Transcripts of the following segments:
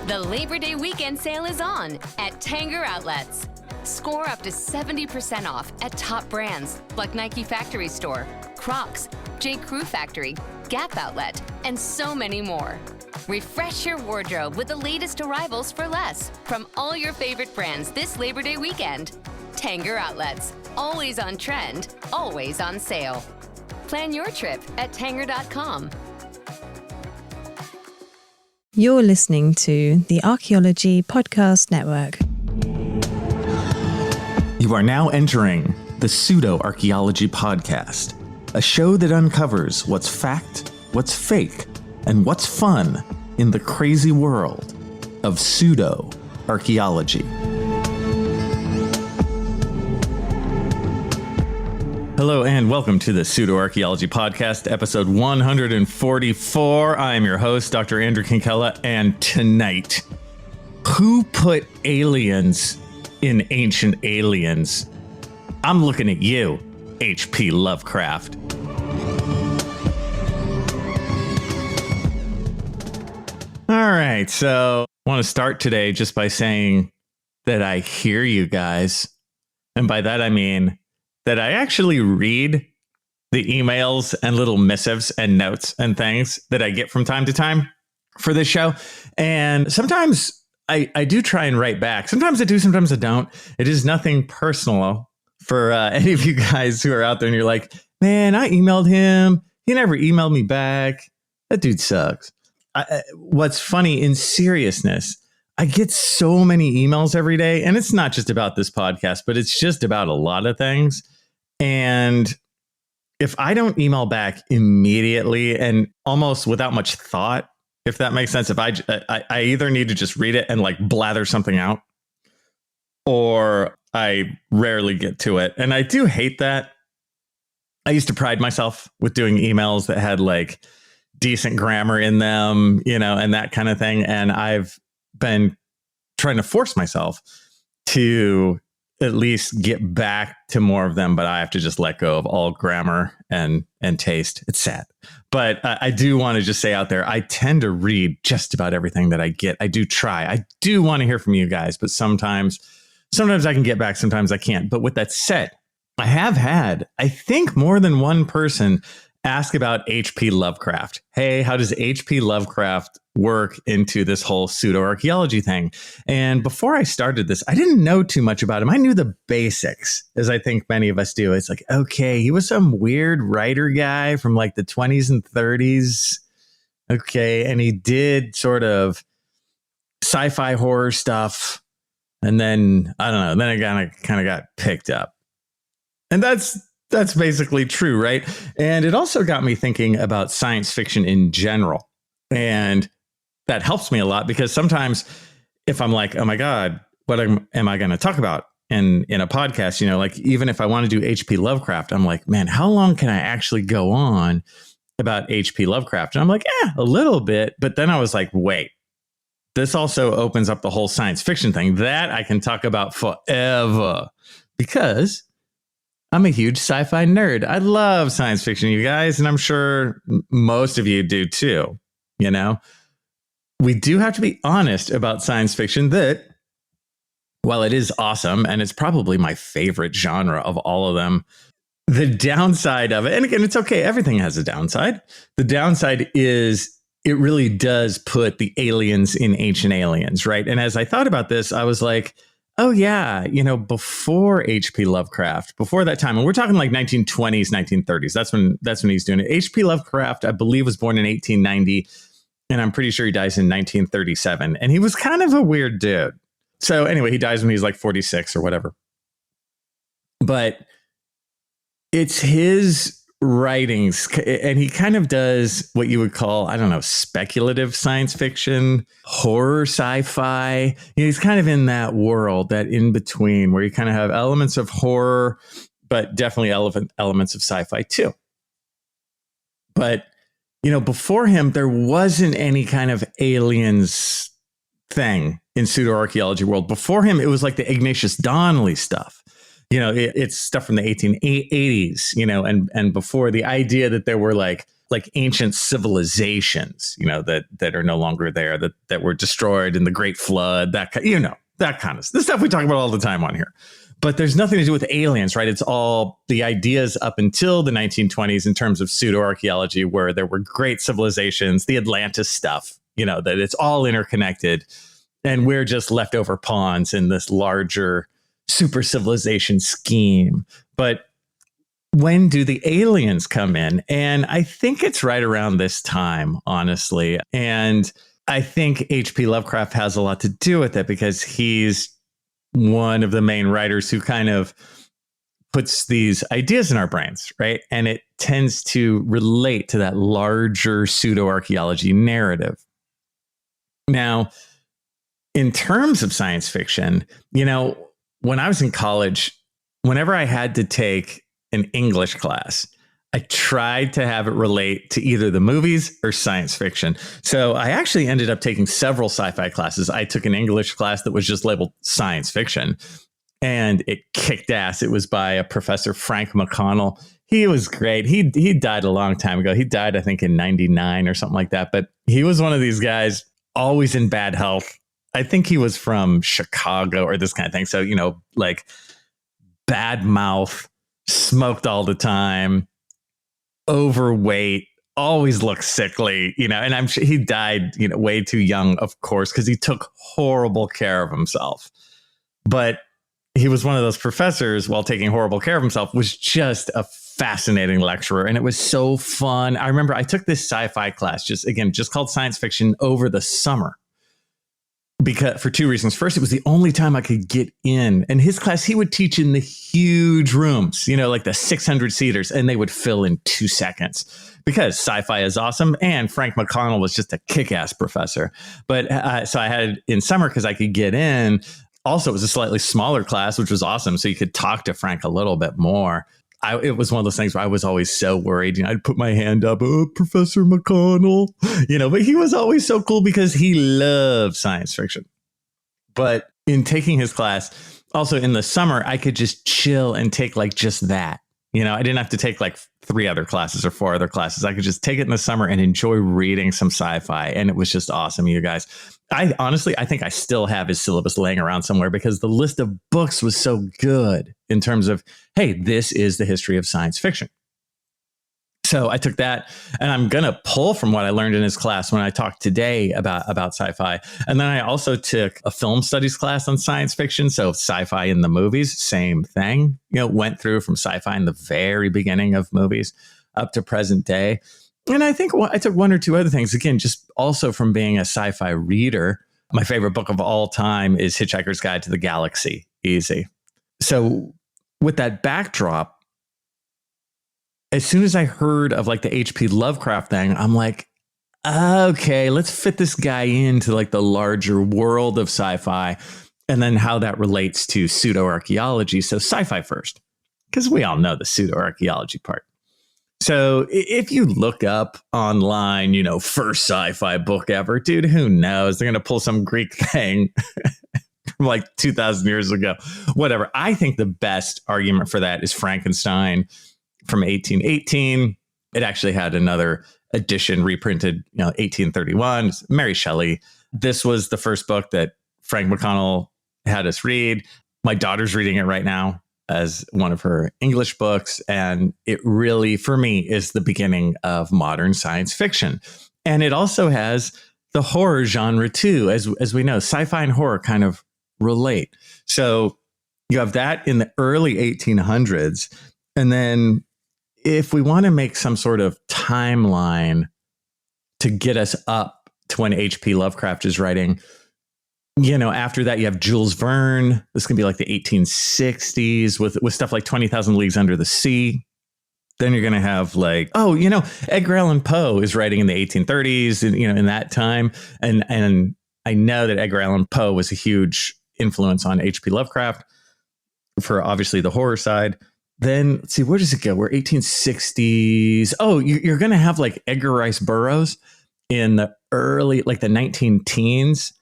The Labor Day weekend sale is on at Tanger Outlets. Score up to 70% off at top brands like Nike Factory Store, Crocs, J. Crew Factory, Gap Outlet, and so many more. Refresh your wardrobe with the latest arrivals for less from all your favorite brands this Labor Day weekend. Tanger Outlets, always on trend, always on sale. Plan your trip at tanger.com. You're listening to the Archaeology Podcast Network. You are now entering the Pseudoarchaeology Podcast, a show that uncovers what's fact, what's fake, and what's fun in the crazy world of pseudoarchaeology. Hello and welcome to the Pseudoarchaeology Podcast, episode 144. I am your host, Dr. Andrew Kinkella, and tonight, who put aliens in Ancient Aliens? I'm looking at you, H.P. Lovecraft. All right, so I want to start today just by saying that I hear you guys. And by that, I mean that I actually read the emails and little missives and notes and things that I get from time to time for this show. And sometimes I do try and write back. Sometimes I do, sometimes I don't. It is nothing personal for any of you guys who are out there and you're like, man, I emailed him. He never emailed me back. That dude sucks. What's funny, in seriousness, I get so many emails every day, and it's not just about this podcast, but it's just about a lot of things. And if I don't email back immediately and almost without much thought, if that makes sense, if I either need to just read it and like blather something out, or I rarely get to it. And I do hate that. I used to pride myself with doing emails that had like decent grammar in them, you know, and that kind of thing. And I've been trying to force myself to at least get back to more of them, but I have to just let go of all grammar and taste. It's sad. But I do want to just say out there, I tend to read just about everything that I get. I do try. I do want to hear from you guys, but sometimes I can get back, sometimes I can't. But with that said, I have had, I think, more than one person ask about H.P. Lovecraft. Hey, how does H.P. Lovecraft work into this whole pseudoarchaeology thing? And before I started this, I didn't know too much about him. I knew the basics, as I think many of us do. It's like, okay, he was some weird writer guy from like the 20s and 30s. Okay, and he did sort of sci-fi horror stuff. And then, I don't know, then it kind of got picked up. And that's basically true, right? And it also got me thinking about science fiction in general. And that helps me a lot because sometimes if I'm like, oh my God, what am I going to talk about in a podcast? You know, like even if I want to do H.P. Lovecraft, I'm like, man, how long can I actually go on about H.P. Lovecraft? And I'm like, a little bit. But then I was like, wait, this also opens up the whole science fiction thing that I can talk about forever because I'm a huge sci-fi nerd. I love science fiction, you guys, and I'm sure most of you do too. You know, we do have to be honest about science fiction that while it is awesome, and it's probably my favorite genre of all of them, the downside of it, and again, it's okay, everything has a downside. The downside is it really does put the aliens in Ancient Aliens, right? And as I thought about this, I was like, oh, yeah, you know, before H.P. Lovecraft, before that time, and we're talking like 1920s, 1930s. That's when he's doing it. H.P. Lovecraft, I believe, was born in 1890, and I'm pretty sure he dies in 1937. And he was kind of a weird dude. So anyway, he dies when he's like 46 or whatever. But it's his writings, and he kind of does what you would call, I don't know, speculative science fiction, horror, sci-fi. You know, he's kind of in that world, that in between, where you kind of have elements of horror, but definitely elements of sci-fi too. But, you know, before him, there wasn't any kind of aliens thing in pseudoarchaeology world. Before him, it was like the Ignatius Donnelly stuff. You know, it's stuff from the 1880s, you know, and before, the idea that there were like like ancient civilizations, that are no longer there, that were destroyed in the Great Flood, that kind of the stuff we talk about all the time on here. But there's nothing to do with aliens, right? It's all the ideas up until the 1920s in terms of pseudoarchaeology, where there were great civilizations, the Atlantis stuff, that it's all interconnected. And we're just leftover pawns in this larger super civilization scheme. But when do the aliens come in? And I think it's right around this time, honestly. And I think H.P. Lovecraft has a lot to do with it, because he's one of the main writers who kind of puts these ideas in our brains, right? And it tends to relate to that larger pseudoarchaeology narrative. Now, in terms of science fiction, when I was in college, whenever I had to take an English class, I tried to have it relate to either the movies or science fiction. So I actually ended up taking several sci-fi classes. I took an English class that was just labeled science fiction, and it kicked ass. It was by a professor, Frank McConnell. He was great. He died a long time ago. He died, I think, in 99 or something like that. But he was one of these guys always in bad health. I think he was from Chicago or this kind of thing. So, like bad mouth, smoked all the time, overweight, always looked sickly, and I'm sure he died, way too young, of course, because he took horrible care of himself. But he was one of those professors, while taking horrible care of himself, was just a fascinating lecturer. And it was so fun. I remember I took this sci-fi class, just called science fiction, over the summer. Because for two reasons. First, it was the only time I could get in. And his class, he would teach in the huge rooms, like the 600 seaters, and they would fill in 2 seconds, because sci-fi is awesome. And Frank McConnell was just a kick-ass professor. But so I had in summer because I could get in. Also, it was a slightly smaller class, which was awesome. So you could talk to Frank a little bit more. It was one of those things where I was always so worried. I'd put my hand up, Professor McConnell, but he was always so cool because he loved science fiction. But in taking his class, also in the summer, I could just chill and take like just that. I didn't have to take like 3 other classes or 4 other classes. I could just take it in the summer and enjoy reading some sci-fi. And it was just awesome, you guys. I think I still have his syllabus laying around somewhere, because the list of books was so good in terms of, hey, this is the history of science fiction. So I took that, and I'm going to pull from what I learned in his class when I talked today about sci-fi. And then I also took a film studies class on science fiction. So sci-fi in the movies, same thing, went through from sci-fi in the very beginning of movies up to present day. And I think I took 1 or 2 other things, again, just also from being a sci-fi reader. My favorite book of all time is Hitchhiker's Guide to the Galaxy. Easy. So with that backdrop, as soon as I heard of like the H.P. Lovecraft thing, I'm like, okay, let's fit this guy into like the larger world of sci-fi, and then how that relates to pseudoarchaeology. So sci-fi first, because we all know the pseudoarchaeology part. So if you look up online, first sci-fi book ever, dude, who knows? They're going to pull some Greek thing from like 2,000 years ago, whatever. I think the best argument for that is Frankenstein from 1818. It actually had another edition reprinted, 1831. Mary Shelley. This was the first book that Frank McConnell had us read. My daughter's reading it right now as one of her English books. And it really, for me, is the beginning of modern science fiction. And it also has the horror genre too. As we know, sci-fi and horror kind of relate. So you have that in the early 1800s. And then if we want to make some sort of timeline to get us up to when H.P. Lovecraft is writing, after that, you have Jules Verne. This can be like the 1860s with stuff like 20,000 Leagues Under the Sea. Then you're going to have like, Edgar Allan Poe is writing in the 1830s, and, in that time. And I know that Edgar Allan Poe was a huge influence on H.P. Lovecraft for obviously the horror side. Then let's see, where does it go? We're 1860s. Oh, you're going to have like Edgar Rice Burroughs in the early, like the 19-teens.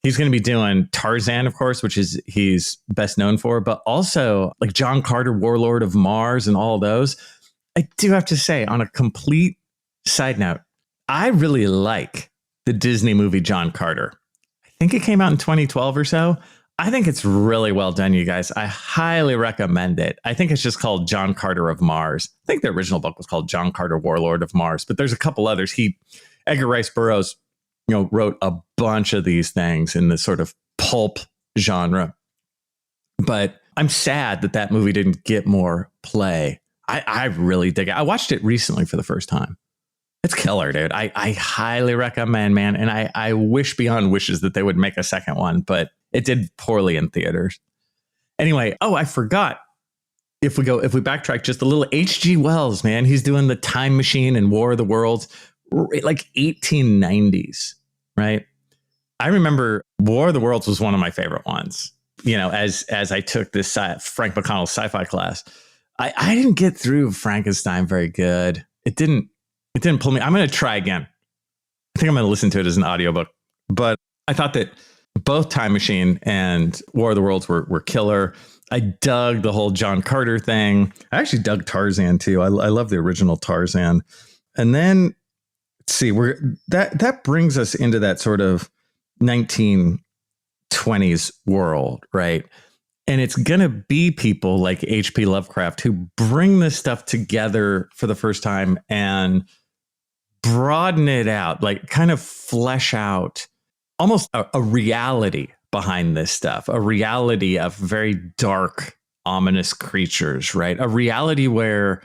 He's going to be doing Tarzan, of course, which is he's best known for, but also like John Carter, Warlord of Mars, and all those. I do have to say, on a complete Side note, I really like the Disney movie John Carter. I think it came out in 2012 or so. I think it's really well done, you guys. I highly recommend it. I think it's just called John Carter of Mars. I think the original book was called John Carter, Warlord of Mars, but there's a couple others. Edgar Rice Burroughs, wrote a bunch of these things in this sort of pulp genre. But I'm sad that movie didn't get more play. I really dig it. I watched it recently for the first time. It's killer, dude. I highly recommend, man. And I wish beyond wishes that they would make a second one, but it did poorly in theaters. Anyway, I forgot. If we backtrack just a little, H.G. Wells, man, he's doing the Time Machine and War of the Worlds, like 1890s, right? I remember War of the Worlds was one of my favorite ones. As I took this Frank McConnell sci-fi class, I didn't get through Frankenstein very good. It didn't pull me. I'm going to try again. I think I'm going to listen to it as an audiobook. But I thought that both Time Machine and War of the Worlds were killer. I dug the whole John Carter thing. I actually dug Tarzan too. I love the original Tarzan. And then let's see, that brings us into that sort of 1920s world, right? And it's going to be people like H.P. Lovecraft who bring this stuff together for the first time and broaden it out, like kind of flesh out almost a reality behind this stuff, a reality of very dark, ominous creatures, right? A reality where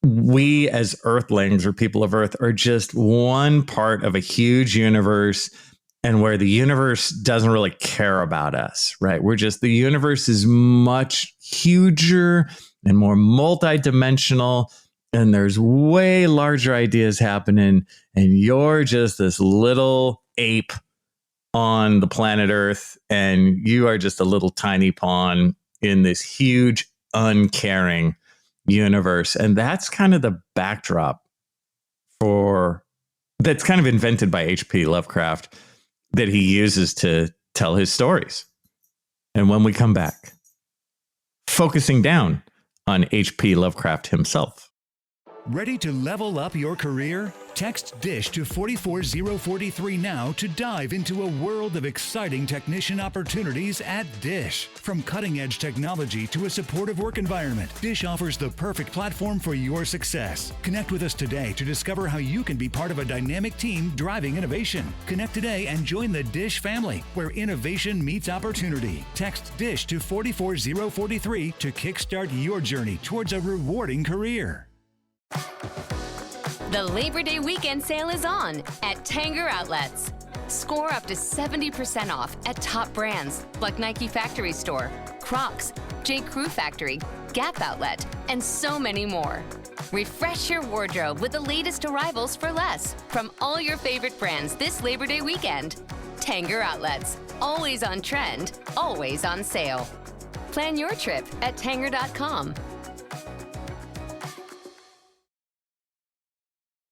we as Earthlings or people of Earth are just one part of a huge universe, and where the universe doesn't really care about us, right? The universe is much huger and more multidimensional, and there's way larger ideas happening, and you're just this little ape on the planet Earth, and you are just a little tiny pawn in this huge, uncaring universe. And that's kind of the backdrop that's kind of invented by H.P. Lovecraft that he uses to tell his stories. And when we come back, focusing down on H.P. Lovecraft himself. Ready to level up your career? Text DISH to 44043 now to dive into a world of exciting technician opportunities at DISH. From cutting-edge technology to a supportive work environment, DISH offers the perfect platform for your success. Connect with us today to discover how you can be part of a dynamic team driving innovation. Connect today and join the DISH family, where innovation meets opportunity. Text DISH to 44043 to kickstart your journey towards a rewarding career. The Labor Day weekend sale is on at Tanger Outlets. Score up to 70% off at top brands like Nike Factory Store, Crocs, J. Crew Factory, Gap Outlet, and so many more. Refresh your wardrobe with the latest arrivals for less from all your favorite brands this Labor Day weekend. Tanger Outlets, always on trend, always on sale. Plan your trip at Tanger.com.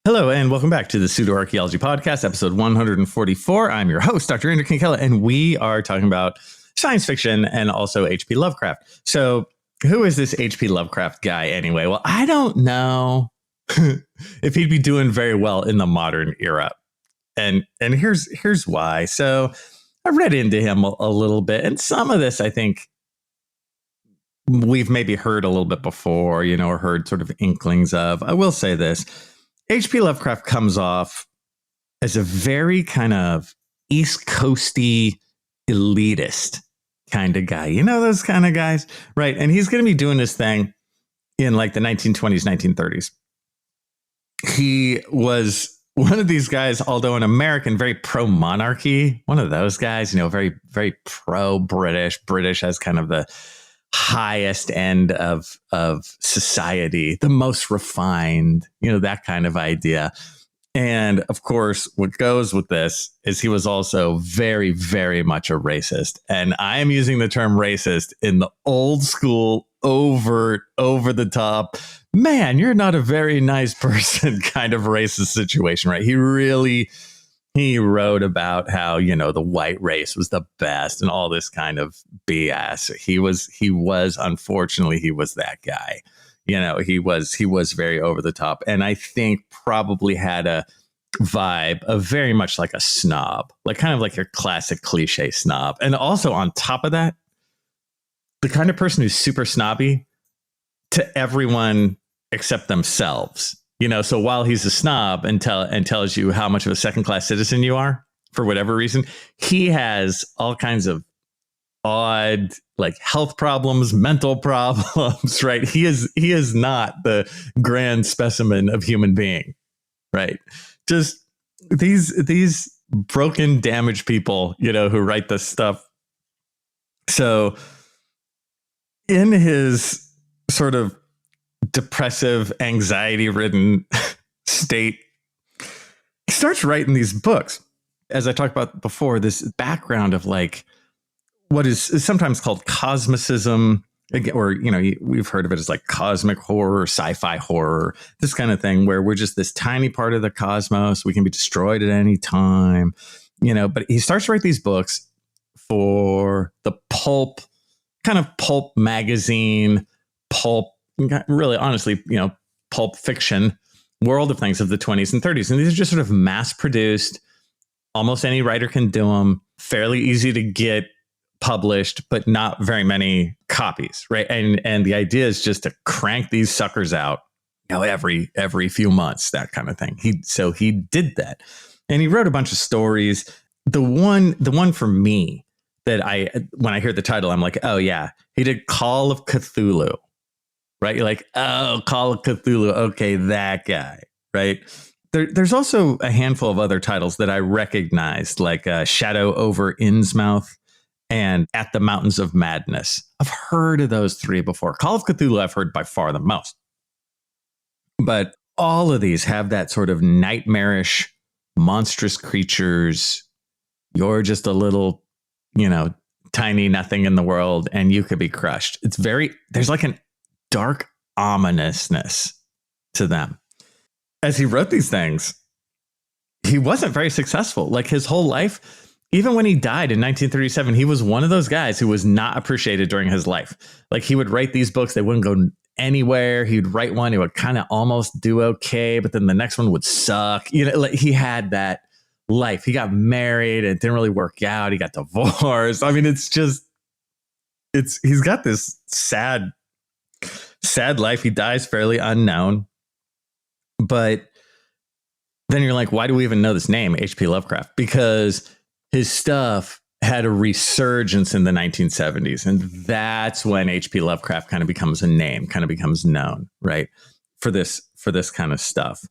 Hello, and welcome back to the Pseudoarchaeology Podcast, episode 144. I'm your host, Dr. Andrew Kinkella, and we are talking about science fiction and also H.P. Lovecraft. So who is this H.P. Lovecraft guy anyway? Well, I don't know if he'd be doing very well in the modern era. And here's why. So I read into him a little bit, and some of this I think we've maybe heard a little bit before, or heard sort of inklings of. I will say this. H.P. Lovecraft comes off as a very kind of East Coasty elitist kind of guy. Those kind of guys, right? And he's going to be doing this thing in like the 1920s, 1930s. He was one of these guys, although an American, very pro-monarchy, one of those guys, very, very pro-British. British as kind of the highest end of society, the most refined, that kind of idea. And of course, what goes with this is he was also very, very much a racist. And I am using the term racist in the old school, over the top, man, you're not a very nice person kind of racist situation, right? He wrote about how, the white race was the best and all this kind of BS. He was, unfortunately, he was that guy. He was very over the top, and I think probably had a vibe of very much like a snob, like kind of like your classic cliche snob. And also on top of that, the kind of person who's super snobby to everyone except themselves. So while he's a snob and tells you how much of a second-class citizen you are for whatever reason, he has all kinds of odd, like, health problems, mental problems, right? He is not the grand specimen of human being, right? Just these broken, damaged people, who write this stuff. So in his sort of depressive, anxiety-ridden state, he starts writing these books. As I talked about before, this background of like what is sometimes called cosmicism, or we've heard of it as like cosmic horror, sci-fi horror, this kind of thing, where we're just this tiny part of the cosmos. We can be destroyed at any time, But he starts to write these books for the pulp magazine, really, honestly, pulp fiction world of things of the 20s and 30s. And these are just sort of mass produced. Almost any writer can do them. Fairly easy to get published, but not very many copies, right? And the idea is just to crank these suckers out, every few months, that kind of thing. He did that, and he wrote a bunch of stories. The one for me that when I hear the title, I'm like, oh yeah, he did Call of Cthulhu, right? You're like, oh, Call of Cthulhu, okay, that guy, right? There's also a handful of other titles that I recognized, like Shadow over Innsmouth and At the Mountains of Madness. I've heard of those three before. Call of Cthulhu I've heard by far the most. But all of these have that sort of nightmarish, monstrous creatures. You're just a little, tiny nothing in the world, and you could be crushed. There's like an dark ominousness to them. As he wrote these things, he wasn't very successful. Like his whole life, even when he died in 1937, he was one of those guys who was not appreciated during his life. Like he would write these books, they wouldn't go anywhere. He'd write one, it would kind of almost do okay, but then the next one would suck. Like he had that life. He got married, it didn't really work out. He got divorced. I mean, he's got this sad life. He dies fairly unknown. But then you're like, why do we even know this name, H.P. Lovecraft? Because his stuff had a resurgence in the 1970s. And that's when H.P. Lovecraft kind of becomes a name, kind of becomes known, right? For this kind of stuff,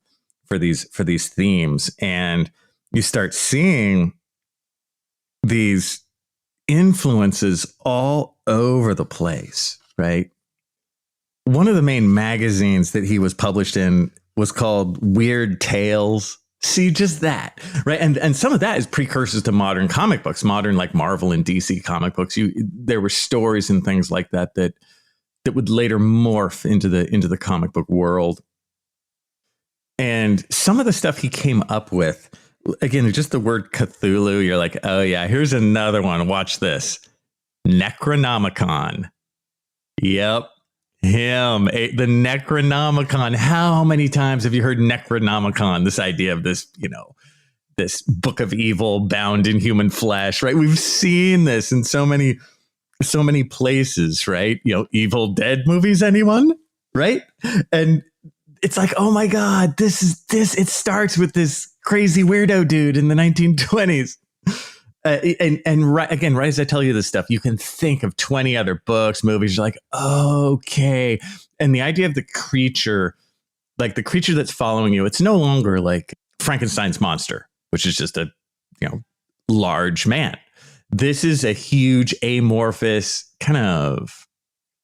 for these themes. And you start seeing these influences all over the place, right? One of the main magazines that he was published in was called Weird Tales. See, just that, right? And some of that is precursors to modern comic books, modern like Marvel and DC comic books. There were stories and things like that would later morph into the comic book world. And some of the stuff he came up with, again, just the word Cthulhu, you're like, oh yeah, here's another one. Watch this. Necronomicon. Yep. Him, the Necronomicon. How many times have you heard Necronomicon? This idea of this, this book of evil bound in human flesh, right? We've seen this in so many places, right? Evil Dead movies, anyone, right? And it's like, oh my God, it starts with this crazy weirdo dude in the 1920s. Right as I tell you this stuff, you can think of 20 other books, movies. You're like, okay. And the idea of the creature, like the creature that's following you, it's no longer like Frankenstein's monster, which is just a large man. This is a huge, amorphous, kind of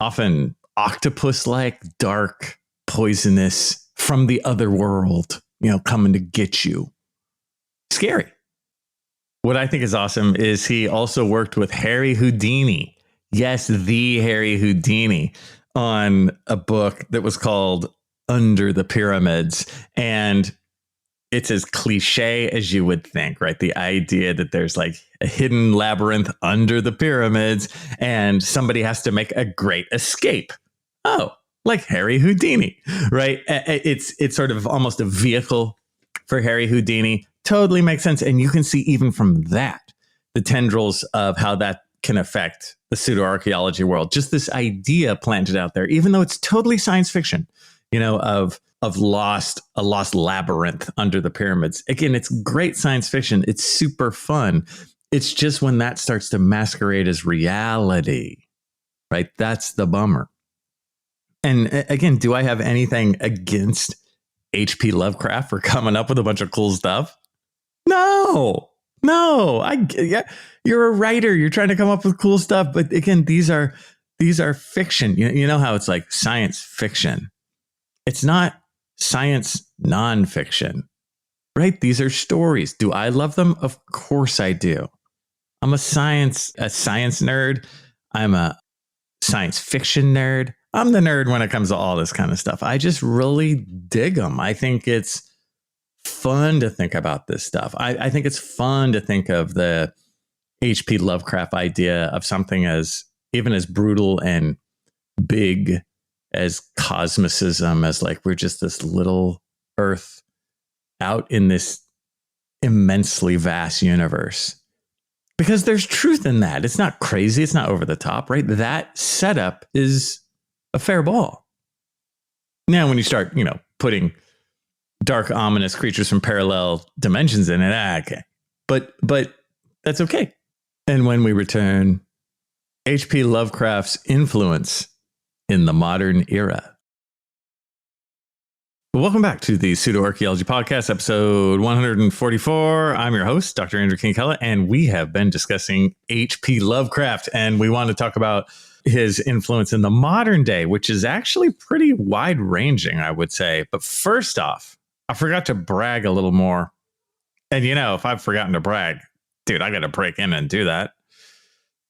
often octopus-like, dark, poisonous, from the other world, coming to get you. Scary. What I think is awesome is he also worked with Harry Houdini. Yes, the Harry Houdini, on a book that was called Under the Pyramids. And it's as cliche as you would think, right? The idea that there's like a hidden labyrinth under the pyramids and somebody has to make a great escape. Oh, like Harry Houdini, right? It's sort of almost a vehicle for Harry Houdini. Totally makes sense. And you can see even from that, the tendrils of how that can affect the pseudoarchaeology world. Just this idea planted out there, even though it's totally science fiction, of a lost labyrinth under the pyramids. Again, it's great science fiction. It's super fun. It's just when that starts to masquerade as reality, right? That's the bummer. And again, do I have anything against H.P. Lovecraft for coming up with a bunch of cool stuff? No. Yeah, you're a writer. You're trying to come up with cool stuff. But again, these are fiction. You know how it's like science fiction. It's not science nonfiction, right? These are stories. Do I love them? Of course I do. I'm a science nerd. I'm a science fiction nerd. I'm the nerd when it comes to all this kind of stuff. I just really dig them. I think it's fun to think about this stuff. I think it's fun to think of the H.P. Lovecraft idea of something even as brutal and big as cosmicism, as like we're just this little Earth out in this immensely vast universe. Because there's truth in that. It's not crazy. It's not over the top, right? That setup is a fair ball. Now, when you start, putting dark, ominous creatures from parallel dimensions in it, okay. But that's okay. And when we return, H.P. Lovecraft's influence in the modern era. Welcome back to the Pseudoarchaeology Podcast, episode 144. I'm your host, Dr. Andrew Kinkella, and we have been discussing H.P. Lovecraft, and we want to talk about his influence in the modern day, which is actually pretty wide-ranging, I would say. But first off, I forgot to brag a little more. And if I've forgotten to brag, dude, I got to break in and do that.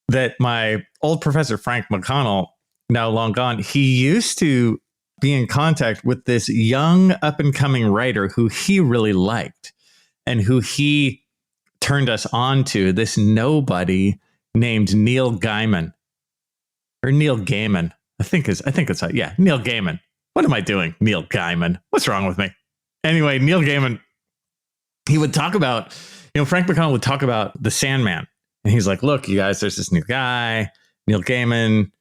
That my old professor, Frank McConnell, now long gone, he used to be in contact with this young up-and-coming writer who he really liked and who he turned us on to, this nobody named Neil Gaiman. Or Neil Gaiman. I think it's Neil Gaiman. What am I doing? Neil Gaiman. What's wrong with me? Anyway, Neil Gaiman, he would talk about, Frank McConnell would talk about the Sandman. And he's like, look, you guys, there's this new guy, Neil Gaiman.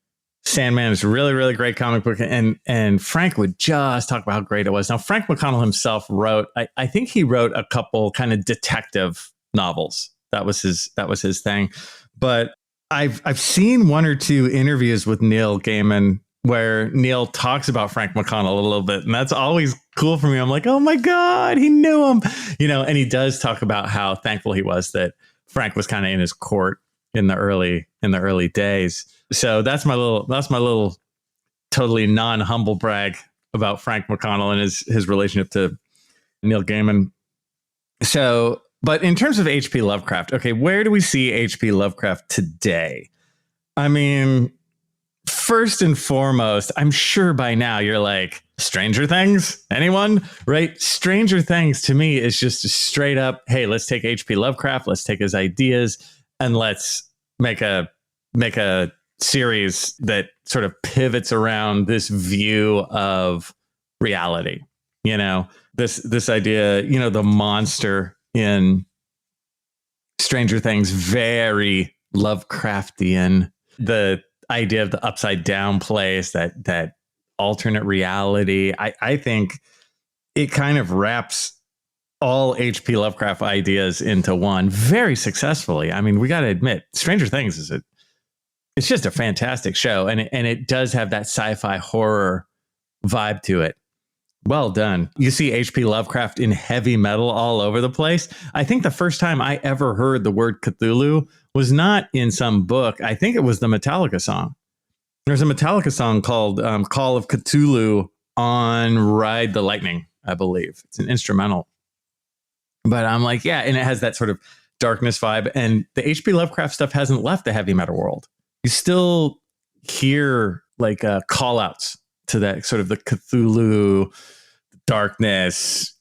Sandman is a really, really great comic book. And Frank would just talk about how great it was. Now, Frank McConnell himself wrote, I think he wrote a couple kind of detective novels. That was his thing. But I've seen one or two interviews with Neil Gaiman where Neil talks about Frank McConnell a little bit. And that's always cool for me. I'm like, oh my God, he knew him. And he does talk about how thankful he was that Frank was kind of in his court in the early days. So that's my little totally non-humble brag about Frank McConnell and his relationship to Neil Gaiman. So, but in terms of H.P. Lovecraft, okay, where do we see H.P. Lovecraft today? I mean, first and foremost, I'm sure by now you're like, Stranger Things? Anyone? Right? Stranger Things to me is just a straight up, hey, let's take H.P. Lovecraft, let's take his ideas, and let's make a series that sort of pivots around this view of reality. This idea, the monster in Stranger Things, very Lovecraftian. The idea of the upside down place, that alternate reality. I think it kind of wraps all H.P. Lovecraft ideas into one very successfully. I mean, we got to admit, Stranger Things it's just a fantastic show, and it does have that sci-fi horror vibe to it. Well done. You see H.P. Lovecraft in heavy metal all over the place. I think the first time I ever heard the word Cthulhu was not in some book. I think it was the Metallica song. There's a Metallica song called Call of Cthulhu on Ride the Lightning, I believe. It's an instrumental. But I'm like, yeah, and it has that sort of darkness vibe. And the H.P. Lovecraft stuff hasn't left the heavy metal world. You still hear like call outs to that sort of the Cthulhu darkness,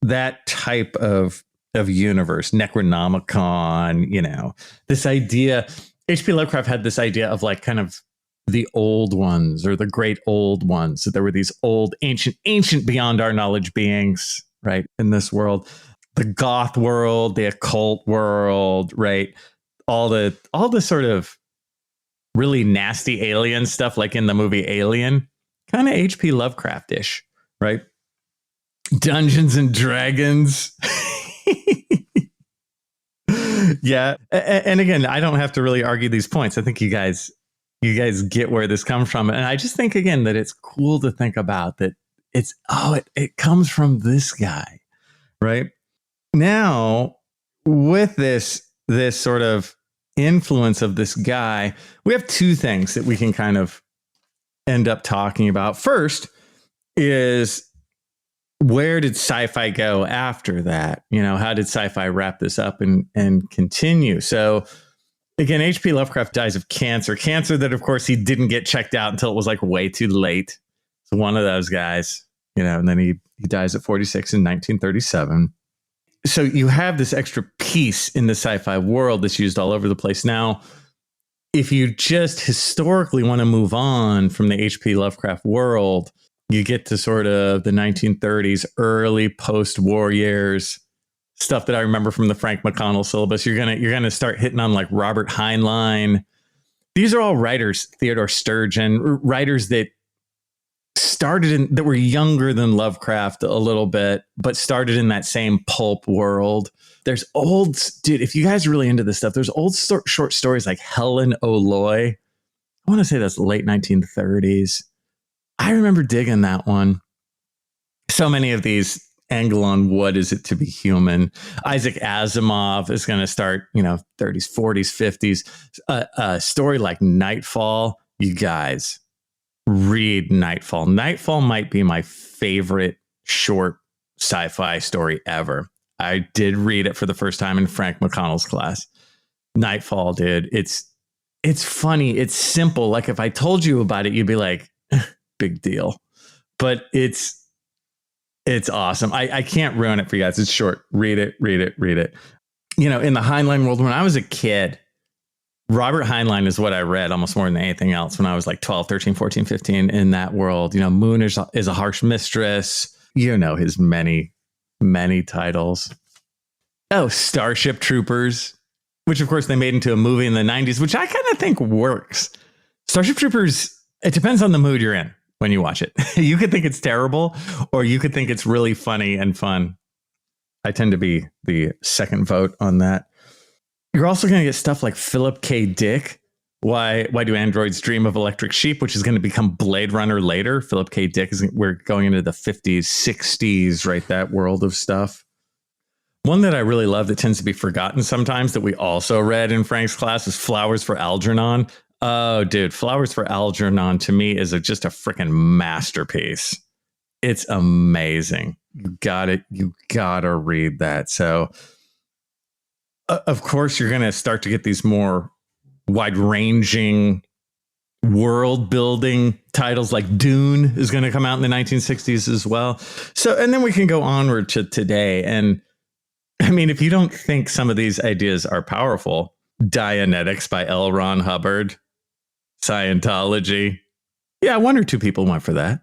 that type of universe, Necronomicon, this idea. H.P. Lovecraft had this idea of like kind of the old ones or the great old ones. So there were these old, ancient beyond our knowledge beings, right, in this world. The goth world, the occult world, right? All the sort of really nasty alien stuff, like in the movie Alien, kind of H.P. Lovecraft-ish, right? Dungeons and Dragons. Yeah. And again, I don't have to really argue these points. I think you guys get where this comes from. And I just think, again, that it's cool to think about that it comes from this guy, right? Now, with this sort of influence of this guy, we have two things that we can kind of end up talking about. First is, where did sci-fi go after that? How did sci-fi wrap this up and continue? So again, H.P. Lovecraft dies of cancer that, of course, he didn't get checked out until it was like way too late. So one of those guys, and then he dies at 46 in 1937. So you have this extra piece in the sci-fi world that's used all over the place. Now, if you just historically want to move on from the H.P. Lovecraft world, you get to sort of the 1930s, early post-war years, stuff that I remember from the Frank McConnell syllabus. You're gonna start hitting on like Robert Heinlein. These are all writers, Theodore Sturgeon, writers that that were younger than Lovecraft a little bit, but started in that same pulp world. There's dude, if you guys are really into this stuff, there's old short stories like Helen O'Loy. I want to say that's late 1930s. I remember digging that one. So many of these angle on what is it to be human. Isaac Asimov is going to start, 30s, 40s, 50s. A story like Nightfall, you guys read Nightfall. Nightfall might be my favorite short sci-fi story ever. I did read it for the first time in Frank McConnell's class. Nightfall, dude. It's funny. It's simple. Like if I told you about it, you'd be like, big deal. But it's awesome. I can't ruin it for you guys. It's short. Read it. In the Heinlein world, when I was a kid, Robert Heinlein is what I read almost more than anything else when I was like 12, 13, 14, 15 in that world. Moon is a harsh mistress. His many, many titles. Oh, Starship Troopers, which of course they made into a movie in the 90s, which I kind of think works. Starship Troopers, it depends on the mood you're in when you watch it. You could think it's terrible, or you could think it's really funny and fun. I tend to be the second vote on that. You're also going to get stuff like Philip K. Dick. Why do androids dream of electric sheep, which is going to become Blade Runner later. Philip K. Dick we're going into the 50s, 60s, right? That world of stuff. One that I really love that tends to be forgotten sometimes that we also read in Frank's class is Flowers for Algernon. Oh, dude, Flowers for Algernon to me is just a freaking masterpiece. It's amazing. You gotta read that. So, of course, you're going to start to get these more wide-ranging world-building titles, like Dune is going to come out in the 1960s as well. So, and then we can go onward to today. And I mean, if you don't think some of these ideas are powerful, Dianetics by L. Ron Hubbard, Scientology. Yeah, one or two people went for that.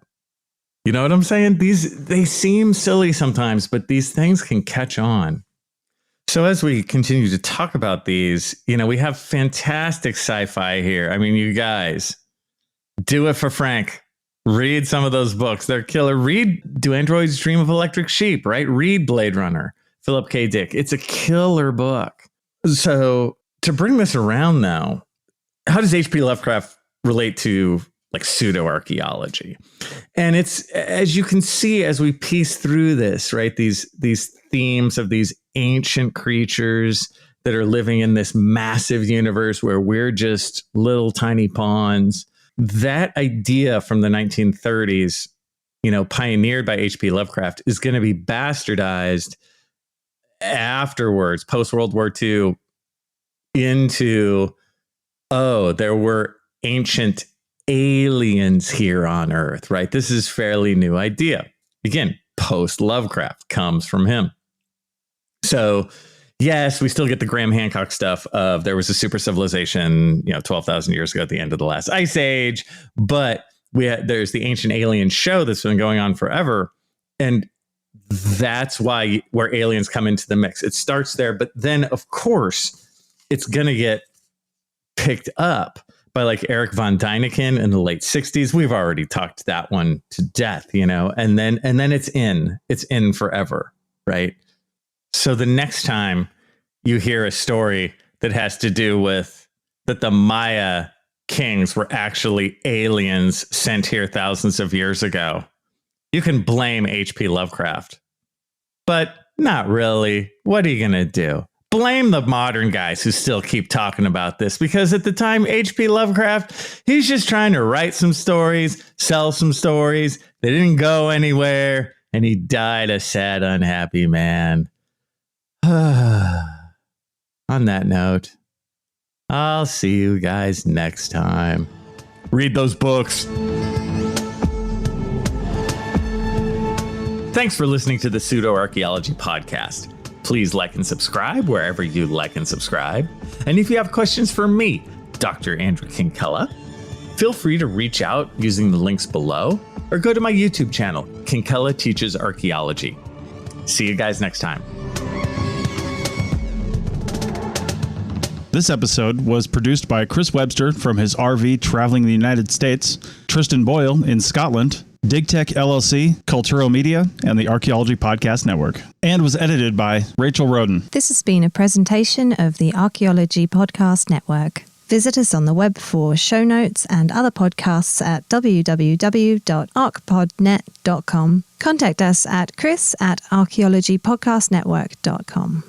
You know what I'm saying? They seem silly sometimes, but these things can catch on. So as we continue to talk about these, we have fantastic sci-fi here. I mean, you guys, do it for Frank. Read some of those books. They're killer. Read Do Androids Dream of Electric Sheep, right? Read Blade Runner, Philip K. Dick. It's a killer book. So to bring this around now, how does H.P. Lovecraft relate to like pseudoarchaeology? And it's, as you can see, as we piece through this, right, these themes of these ancient creatures that are living in this massive universe where we're just little tiny pawns. That idea from the 1930s, pioneered by H.P. Lovecraft, is going to be bastardized afterwards, post-World War II, into, there were ancient aliens here on Earth, right? This is fairly new idea. Again, post-Lovecraft comes from him. So yes, we still get the Graham Hancock stuff of there was a super civilization, 12,000 years ago at the end of the last ice age. But there's the Ancient Aliens show that's been going on forever. And that's where aliens come into the mix. It starts there. But then, of course, it's going to get picked up by like Eric von Däniken in the late 60s. We've already talked that one to death, and then it's in forever. Right. So the next time you hear a story that has to do with that the Maya kings were actually aliens sent here thousands of years ago, you can blame H.P. Lovecraft, but not really. What are you going to do? Blame the modern guys who still keep talking about this, because at the time, H.P. Lovecraft, he's just trying to write some stories, sell some stories. They didn't go anywhere, and he died a sad, unhappy man. On that note, I'll see you guys next time. Read those books. Thanks for listening to the Pseudoarchaeology podcast. Please like and subscribe wherever you like and subscribe. And if you have questions for me, Dr. Andrew Kinkella, feel free to reach out using the links below or go to my YouTube channel, Kinkella Teaches Archaeology. See you guys next time. This episode was produced by Chris Webster from his RV traveling the United States, Tristan Boyle in Scotland, DigTech LLC, Culturo Media, and the Archaeology Podcast Network, and was edited by Rachel Roden. This has been a presentation of the Archaeology Podcast Network. Visit us on the web for show notes and other podcasts at www.archpodnet.com. Contact us at chris@archaeologypodcastnetwork.com.